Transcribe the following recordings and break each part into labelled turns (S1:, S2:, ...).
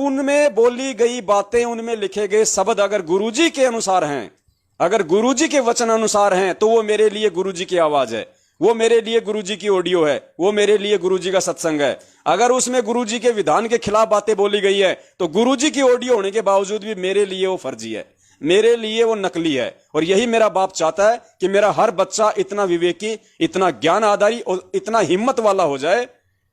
S1: उनमें बोली गई बातें, उनमें लिखे गए शब्द अगर गुरुजी के अनुसार हैं, अगर गुरुजी के वचन अनुसार हैं, तो वो मेरे लिए गुरुजी की आवाज है, वो मेरे लिए गुरुजी की ऑडियो है, वो मेरे लिए गुरुजी का सत्संग है। अगर उसमें गुरुजी के विधान के खिलाफ बातें बोली गई है, तो गुरुजी की ऑडियो होने के बावजूद भी मेरे लिए वो फर्जी है, मेरे लिए वो नकली है। और यही मेरा बाप चाहता है कि मेरा हर बच्चा इतना विवेकी, इतना ज्ञान आधारी और इतना हिम्मत वाला हो जाए,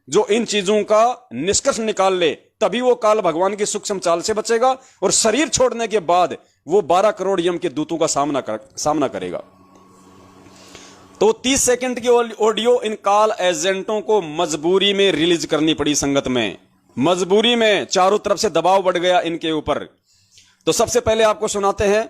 S1: जो इन चीजों का निष्कर्ष निकाल ले, तभी वो काल भगवान की सूक्ष्म चाल से बचेगा और शरीर छोड़ने के बाद वो 12 करोड़ यम के दूतों का सामना करेगा। तो 30 सेकंड की ऑडियो इन काल एजेंटों को मजबूरी में रिलीज करनी पड़ी, संगत में मजबूरी में, चारों तरफ से दबाव बढ़ गया इनके ऊपर। तो सबसे पहले आपको सुनाते हैं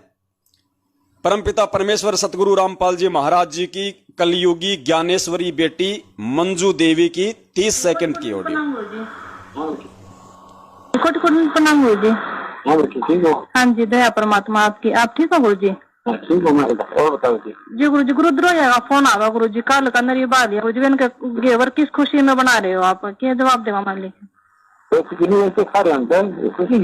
S1: परमपिता परमेश्वर सतगुरु रामपाल जी महाराज जी की कलयुगी ज्ञानेश्वरी बेटी मंजू देवी की 30 सेकंड की ऑडियो।
S2: प्रणाम गुरु जी। ठीक हो? हाँ जी, दया परमात्मा आपकी। आप ठीक हो गुरु जी?
S3: ठीक हो? और बताओ जी।
S2: जी गुरु जी, गुरुद्रोह जाएगा फोन आगा गुरु जी, कल का अंदर ये बात है गुरु जी, इनके घेवर किस खुशी में बना रहे हो आप, क्या जवाब देवा मान लिखे
S3: खा रहे खुशी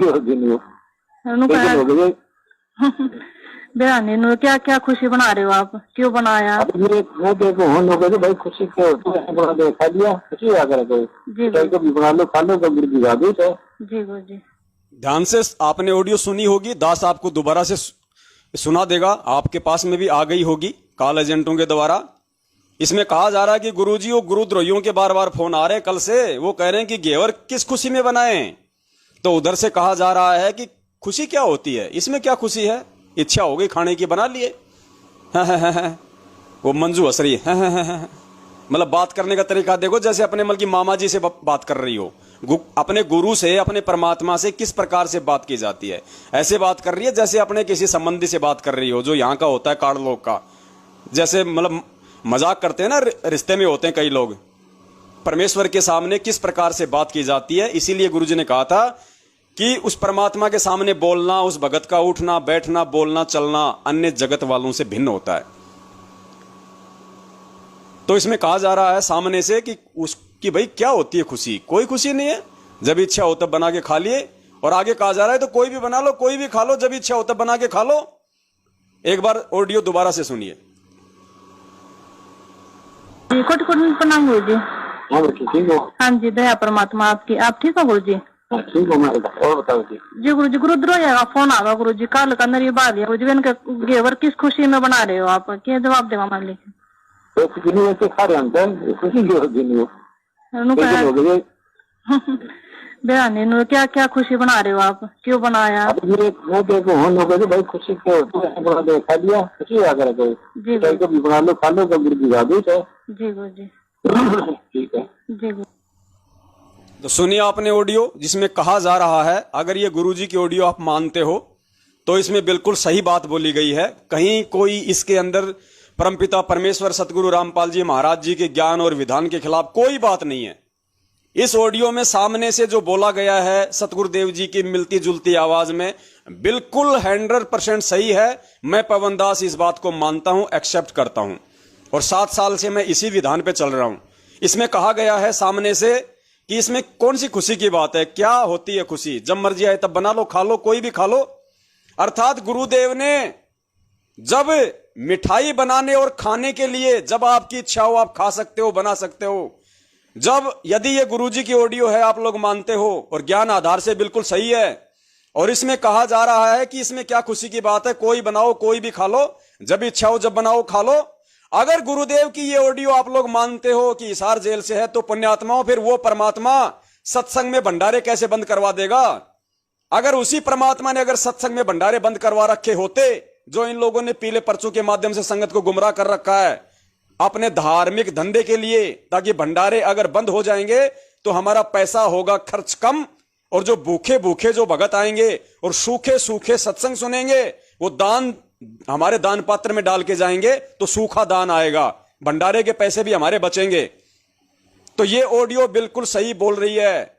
S2: बेरानी क्या क्या खुशी बना रहे हो आप, क्यों बनाया?
S3: भाई खुशी क्या खा लिया, खुशी बना लो, खा लो,
S2: जी गुरु जी।
S1: ध्यान से आपने ऑडियो सुनी होगी, दास आपको दोबारा से सुना देगा, आपके पास में भी आ गई होगी काल एजेंटों के द्वारा। इसमें कहा जा रहा है कि गुरुजी वो गुरुद्रोहियों के बार बार फोन आ रहे हैं कल से, वो कह रहे हैं कि घेवर किस खुशी में बनाए। तो उधर से कहा जा रहा है कि खुशी क्या होती है, इसमें क्या खुशी है, इच्छा हो गई खाने की बना लिए। वो मंजू हंस रही है, मतलब बात करने का तरीका देखो, जैसे अपने मतलब की मामा जी से बात कर रही हो, अपने गुरु से, अपने परमात्मा से किस प्रकार से बात की जाती है, ऐसे बात कर रही है जैसे अपने किसी संबंधी से बात कर रही हो, जो यहाँ का होता है काड़ लोग का। जैसे मतलब मजाक करते हैं ना, रिश्ते में होते हैं कई लोग, परमेश्वर के सामने किस प्रकार से बात की जाती है। इसीलिए गुरुजी ने कहा था कि उस परमात्मा के सामने बोलना, उस भगत का उठना बैठना, बोलना चलना अन्य जगत वालों से भिन्न होता है। तो इसमें कहा जा रहा है सामने से कि भाई क्या होती है खुशी, कोई खुशी नहीं है, जब इच्छा हो तब बना के खा लिए। और आगे कहा जा रहा है तो कोई भी बना लो, कोई भी खा लो, जब इच्छा हो तब बना के खा लो। एक बार ऑडियो दोबारा से सुनिए।
S2: प्रणाम गुरु जी।
S3: ठीक हो?
S2: हाँ जी, दया परमात्मा आपकी। आप ठीक हो गुरु जी?
S3: ठीक हो? और बताओ जी।
S2: जी गुरु जी, गुरुद्रोह जाएगा फोन आगा गुरु जी, कल का अंदर ये बात है गुरु जी, इनके घेवर किस खुशी में बना रहे हो आप, क्या जवाब देवा मान लिखे
S3: खा रहे खुशी
S2: बेरानी क्या क्या खुशी बना रहे हो आप, क्यों बनाया?
S3: भाई खुशी क्या खा लिया, खुशी बना लो, खा लो,
S2: जी गुरु जी।
S3: ठीक है
S2: जी गुरु।
S1: तो सुनिए आपने ऑडियो, जिसमें कहा जा रहा है, अगर ये गुरुजी की ऑडियो आप मानते हो तो इसमें बिल्कुल सही बात बोली गई है। कहीं कोई इसके अंदर परमपिता परमेश्वर सतगुरु रामपाल जी महाराज जी के ज्ञान और विधान के खिलाफ कोई बात नहीं है। इस ऑडियो में सामने से जो बोला गया है सतगुरुदेव जी की मिलती जुलती आवाज में, बिल्कुल 100% सही है। मैं पवन दास इस बात को मानता हूं, एक्सेप्ट करता हूं, और 7 साल से मैं इसी विधान पे चल रहा हूं। इसमें कहा गया है सामने से कि इसमें कौन सी खुशी की बात है, क्या होती है खुशी, जब मर्जी आए तब बना लो, खा लो, कोई भी खा लो। अर्थात गुरुदेव ने जब मिठाई बनाने और खाने के लिए, जब आपकी इच्छा हो आप खा सकते हो, बना सकते हो। जब यदि ये गुरुजी की ऑडियो है, आप लोग मानते हो और ज्ञान आधार से बिल्कुल सही है, और इसमें कहा जा रहा है कि इसमें क्या खुशी की बात है, कोई बनाओ, कोई भी खा लो, जब इच्छा हो जब बनाओ खा लो। अगर गुरुदेव की ये ऑडियो आप लोग मानते हो कि हिसार जेल से है, तो पुण्यात्माओं फिर वो परमात्मा सत्संग में भंडारे कैसे बंद करवा देगा? अगर उसी परमात्मा ने अगर सत्संग में भंडारे बंद करवा रखे होते, जो इन लोगों ने पीले पर्चों के माध्यम से संगत को गुमराह कर रखा है अपने धार्मिक धंधे के लिए, ताकि भंडारे अगर बंद हो जाएंगे तो हमारा पैसा होगा खर्च कम, और जो भूखे भूखे जो भगत आएंगे और सूखे सूखे सत्संग सुनेंगे, वो दान हमारे दान पात्र में डाल के जाएंगे, तो सूखा दान आएगा, भंडारे के पैसे भी हमारे बचेंगे। तो ये ऑडियो बिल्कुल सही बोल रही है।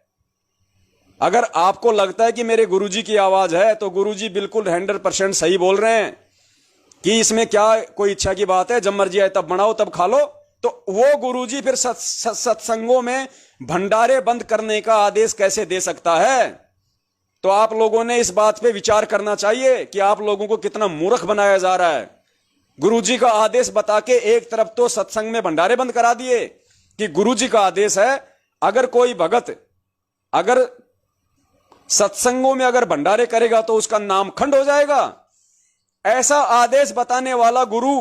S1: अगर आपको लगता है कि मेरे गुरुजी की आवाज है, तो गुरुजी बिल्कुल 100% सही बोल रहे हैं कि इसमें क्या कोई इच्छा की बात है, जब मर्जी आए तब बनाओ तब खा लो। तो वो गुरुजी फिर सत्संगों में भंडारे बंद करने का आदेश कैसे दे सकता है? तो आप लोगों ने इस बात पे विचार करना चाहिए कि आप लोगों को कितना मूर्ख बनाया जा रहा है। गुरुजी का आदेश बता के एक तरफ तो सत्संग में भंडारे बंद करा दिए कि गुरुजी का आदेश है, अगर कोई भगत अगर सत्संगों में अगर भंडारे करेगा तो उसका नाम खंड हो जाएगा। ऐसा आदेश बताने वाला गुरु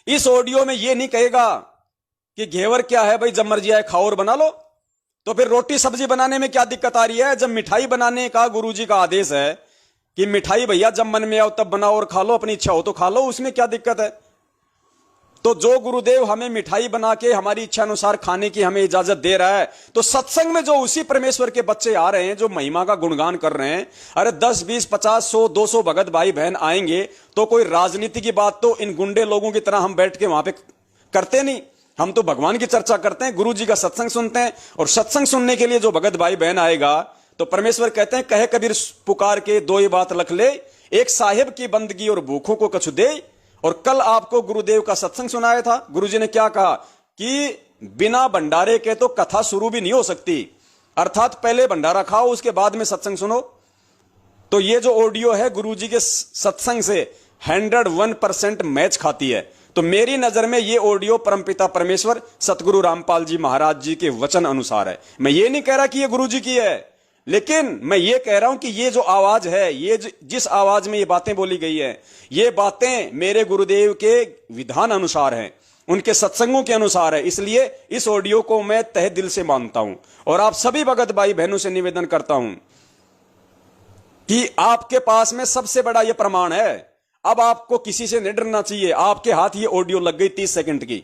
S1: इस ऑडियो में यह नहीं कहेगा कि घेवर क्या है भाई, जब मर्जी आए खाओ और बना लो। तो फिर रोटी सब्जी बनाने में क्या दिक्कत आ रही है? जब मिठाई बनाने का गुरुजी का आदेश है कि मिठाई भैया जब मन में आओ तब बनाओ और खा लो, अपनी इच्छा हो तो खा लो, उसमें क्या दिक्कत है? तो जो गुरुदेव हमें मिठाई बना के हमारी इच्छा अनुसार खाने की हमें इजाजत दे रहा है, तो सत्संग में जो उसी परमेश्वर के बच्चे आ रहे हैं जो महिमा का गुणगान कर रहे हैं, अरे 10 20 50 100 200 भगत भाई बहन आएंगे तो कोई राजनीति की बात तो इन गुंडे लोगों की तरह हम बैठ के वहां पे करते नहीं। हम तो भगवान की चर्चा करते हैं, गुरु जी का सत्संग सुनते हैं। और सत्संग सुनने के लिए जो भगत भाई बहन आएगा तो परमेश्वर कहते हैं, कहे कबीर पुकार के दो ही बात लख ले, एक साहिब की बंदगी और भूखों को कछु दे। और कल आपको गुरुदेव का सत्संग सुनाया था, गुरुजी ने क्या कहा कि बिना भंडारे के तो कथा शुरू भी नहीं हो सकती, अर्थात पहले भंडारा खाओ उसके बाद में सत्संग सुनो। तो ये जो ऑडियो है गुरुजी के सत्संग से 101% मैच खाती है। तो मेरी नजर में ये ऑडियो परमपिता परमेश्वर सतगुरु रामपाल जी महाराज जी के वचन अनुसार है। मैं ये नहीं कह रहा कि ये गुरुजी की है, लेकिन मैं ये कह रहा हूं कि ये जो आवाज है, ये जिस आवाज में ये बातें बोली गई है, ये बातें मेरे गुरुदेव के विधान अनुसार हैं, उनके सत्संगों के अनुसार है। इसलिए इस ऑडियो को मैं तहे दिल से मानता हूं और आप सभी भगत भाई बहनों से निवेदन करता हूं कि आपके पास में सबसे बड़ा यह प्रमाण है। अब आपको किसी से नहीं डरना चाहिए। आपके हाथ ये ऑडियो लग गई 30 सेकंड की,